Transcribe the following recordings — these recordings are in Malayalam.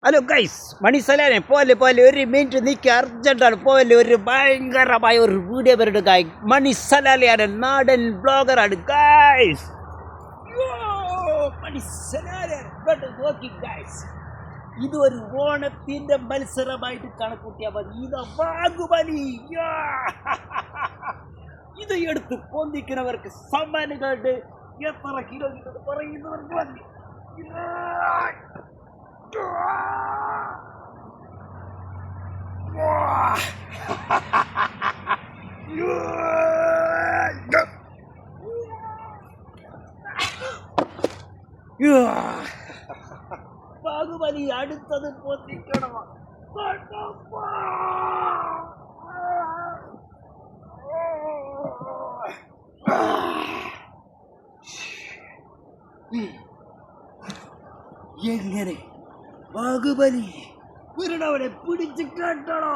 ഹലോ ഗൈസ്, മണിസലാനെ പോലെ ഒരു മിനിറ്റ് നിൽക്കുക, അർജന്റാണ് പോലെ. ഒരു ഭയങ്കരമായ ഒരു വീഡിയോ പേരുടെ ഗായ് മണിസലാലയാണ്, നാടൻ ബ്ലോഗറാണ് ഗൈസ്. ഇത് ഒരു ഓണത്തിന്റെ മത്സരമായിട്ട് കണക്കൂട്ടിയാൽ മതി. ഇത് ബാഹുബലി. ഇത് എടുത്ത് പൊന്തിക്കുന്നവർക്ക് സമ്മാനങ്ങളുണ്ട്. എത്ര കിലോമീറ്റർ പറയുന്നവർക്ക് മതി. ബാഹുബലി അടുത്തത് പൊന്തിക്കണം. എങ്ങനെ ബാഹുബലി അവനെ പിടിച്ച് കേട്ടണോ?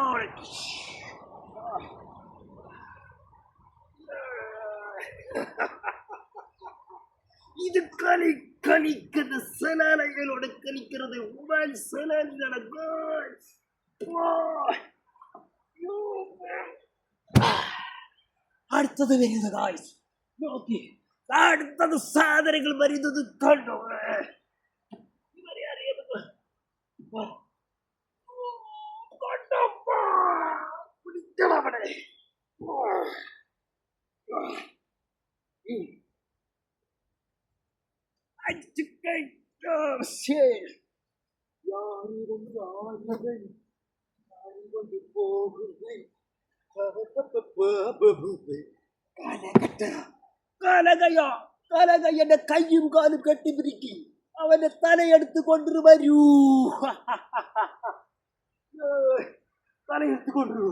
ഇത് കളിക്കുന്ന സലാലകളോട് കളിക്കുന്നത് സലാലിനാണ്. അടുത്തത് വരുന്നത് ഗായ്സ്, നോക്കി അടുത്തത് സാധനങ്ങൾ വരുന്നത് കണ്ടോ? പിടിക്കണവനെ. കലകയുടെ കയ്യും കാലും കെട്ടിപ്പിടിക്കി അവന്റെ തലയെടുത്ത് കൊണ്ടു വരൂ. തലയെടുത്ത് കൊണ്ടു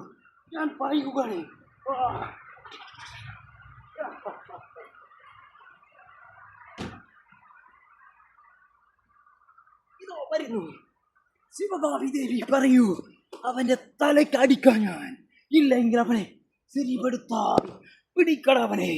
ഞാൻ പറയുകയാണ്. ഇതോ വരുന്നു. ശിവകാമി ദേവി പറയൂ, അവന്റെ തലയ്ക്ക് അടിക്കാൻ ഞാൻ. ഇല്ലെങ്കിൽ അവനെ ശരിപ്പെടുത്താൻ പിടിക്കണവനെ.